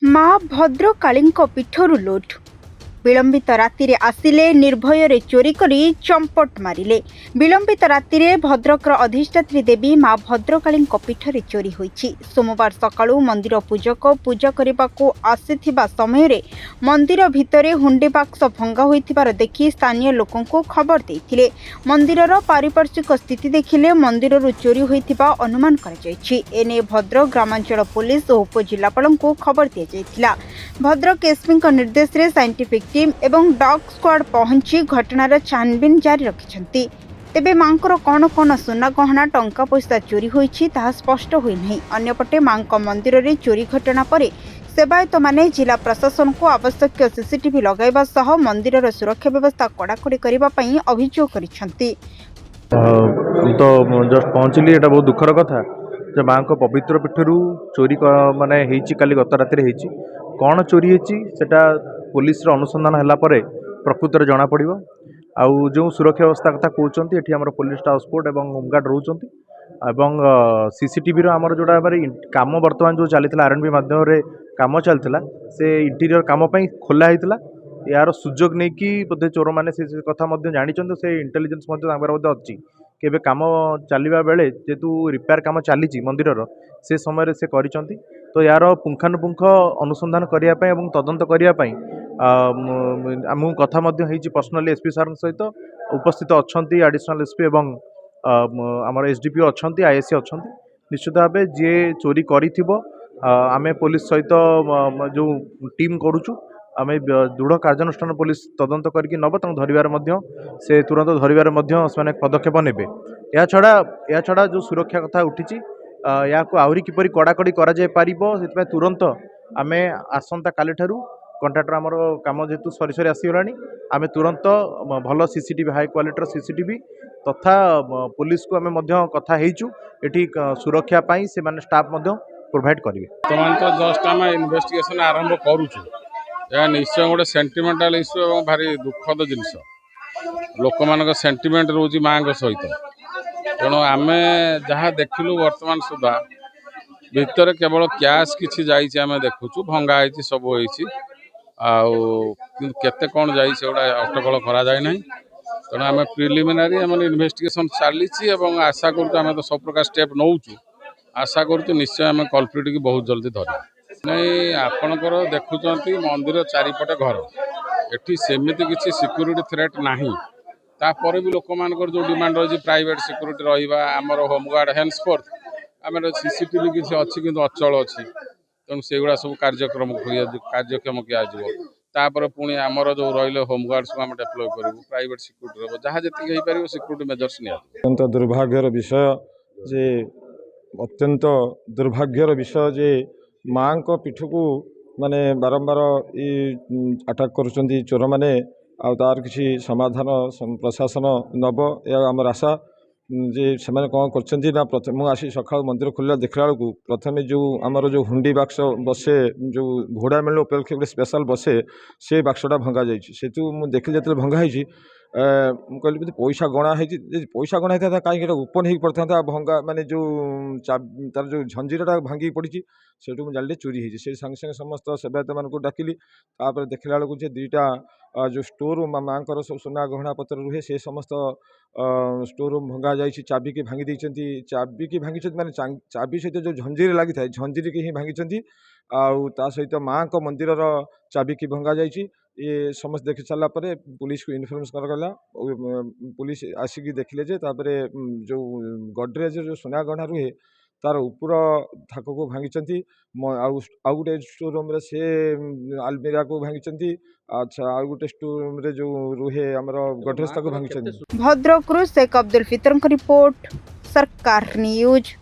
माँ भद्रकाली पीठरू लुट विलंबित राति आसिले निर्भय चोरी करी चंपट मारिले। विलंबित राति भद्रकर अधिष्ठात्री देवी माँ भद्रकाली पीठरे चोरी होईछि। सोमवार सकाळु मंदिर पूजक पूजा करने को आसिथिबा समय मंदिर भितरे हुंडी बाक्स भंगा होइथिबार देखि स्थानीय लोकों को खबर देइथिले। मंदिरर पारिपार्श्विक स्थिति देखिले मंदिररु चोरी होइथिबा अनुमान कराଯାଇଛି। एने भद्रक ग्रामांचल पुलिस और उपजिलापाल को खबर दिया जाइथिला। भद्रक एसपी निर्देश रे साइंटिफिक टीम एवं डॉग स्क्वाड पहुंची घटनार छानबीन जारी रखिछंती। तेबे मांकर कौन कौन सुना गहना टंका पैसा चोरी होईछि ताहा स्पष्ट होई नहीं। अन्यपटे मांक मंदिर रे चोरी घटना परे सेवायत माने जिला प्रशासन को आवश्यक सीसीटीवी लगाइबा सह मंदिरर सुरक्षा व्यवस्था कड़ाकड़ी करबा पई अभियोग करिसंती। तो जस्ट पहुँचली एटा बहुत दुखर कथा जे माँ को पवित्र पीठरू चोरी माने हेची काली गत राति हेची कौन चोरी हेची सेटा पुलिस अनुसंधान हैला परे प्रकृत जना पड़िबो। आउ जो सुरक्षा व्यवस्था कथा कहउचंती एठी हमर पुलिस ट्रांसपोर्ट एवं होमगार्ड रहउचंती एवं सीसीटीवी रो हमर जोड़ा काम वर्तमान जो चलीथिला आरएनबी माध्यम रे काम चलथिला से इंटीरियर काम पई खोला हेतिला। यार सुजोग नहीं कि बोधे चोर मैंने से कथा जानी से इंटेलिजेंस अच्छी कि कम चलवा बेले जेतु रिपेयर कम चली मंदिर से समय से करिसंती। तो यार पुंखानुपुंख अनुसंधान करने तदंत करने आम कथा पर्सनाली एसपी सार सहित उपस्थित अच्छा एडिशनल एसपी एवं आम एसडीपीओ अच्छा आईएससी अच्छा निश्चित भाव जी चोरी करें पुलिस सहित जो टीम करुचु आम दृढ़ कार्यानुष्ठान पुलिस तदंत करके नब धरबार से तुरंत धरबार से पदक्षेप नेबे। या छड़ा जो सुरक्षा कथा उठी या आहरी किपर कड़ाकड़ी कर तुरंत आम आसंता काली ठारू कंट्राक्टर आमर काम जेहेतु सरी सरी आसीगला आम तुरंत भल सीसीटीवी हाई क्वालिटर सीसीटीवी तथा पुलिस को आम कथा ये सुरक्षा से माने स्टाफ प्रोवाइड करेंगे। बर्तमान तो जस्ट आम इन्वेस्टिगेशन आरंभ करुचु। यह निश्चय गोटे सेंटिमेंटाल इश्यू और भारी दुखद जिनस लोक मान सेंटिमेंट रोज माँ सहित तेणु आम जहाँ देखलु वर्तमान सुधा भितर केवल कैश किसी जाम देखुचु भंगा सब आते कौन जाटा अटकल करा जाए ना। तेणु आम प्रिलिमिनारी आम इन्वेस्टिगेशन चली आशा करें तो सब प्रकार स्टेप नौचु आशा करूँ निश्चय आम कल्प्रिट की बहुत जल्दी धर नहीं। आपणकर देखुं मंदिर चारिपटे घर एटी सेमती किसी सिक्यूरीटी थ्रेट नहीं तापर भी लोक मान जो डिमांड रही प्राइवेट सिक्यूरीटी रहा आमर होमगार्ड हेन्सफोर्थ आम सीसीटीवी किसी अच्छी कि अचल अच्छी तेणु से गुड़ा सब कार्यक्षम किया पुणी आमर जो रही होमगार्ड्स को आम डेप्लय करूँ प्राइवेट सिक्यूरीटी जहाँ जी सिक्यूरीटी मेजर्स नि दुर्भाग्यर विषय जे अत्यंत दुर्भाग्यर विषय जे माँ को पीठ को माने बारंबार अटैक करुँच चोर मैंने आर किसी समाधान प्रशासन नब या आम आशा जे से कौन कर मुझे सका मंदिर खोल देखला बेलू प्रथम जो आमर जो हुंडी बाक्स बसे जो घोड़ा मेल उपलक्षे गोटे स्पेशल बसे से बाक्सटा भंगा जाइए मुझे देखिली जो भंगा है कहली पैसा गणा है पैसा गणा होता कहीं ओपन हो पड़ता भंगा माने जो तार जो झंझीरटा भांगी पड़ी से जान चोरी है से संगे संगे समस्त सेवायत मान डाकिली देखला बेलू दुईटा जो स्टोर रूम माँ सब सुना गहना पत्र रुहे से समस्त स्टोर रूम भंगा जाइए चाबी की भांगी चाबी की भांगी माने चाबी सहित जो झंझीर लगी था झंझीर की ही भांगी आ सहित माँ को मंदिर चाबी की भंगा जाइए। ये समस्त देख सारा पुलिस को इनफर्मेशन कराला पुलिस आसिक देखिले जो गडरेज जो सुना गहना रुहे तार ऊपर थाक को भांगी आउ गोटे स्टोर रूम से आलमीरा को भांगी अच्छा आउ गोटे स्टोर रूम जो रुहे आमर गडरेज भांगी। भद्रक शेख अब्दुल फितर रिपोर्ट सरकार न्यूज।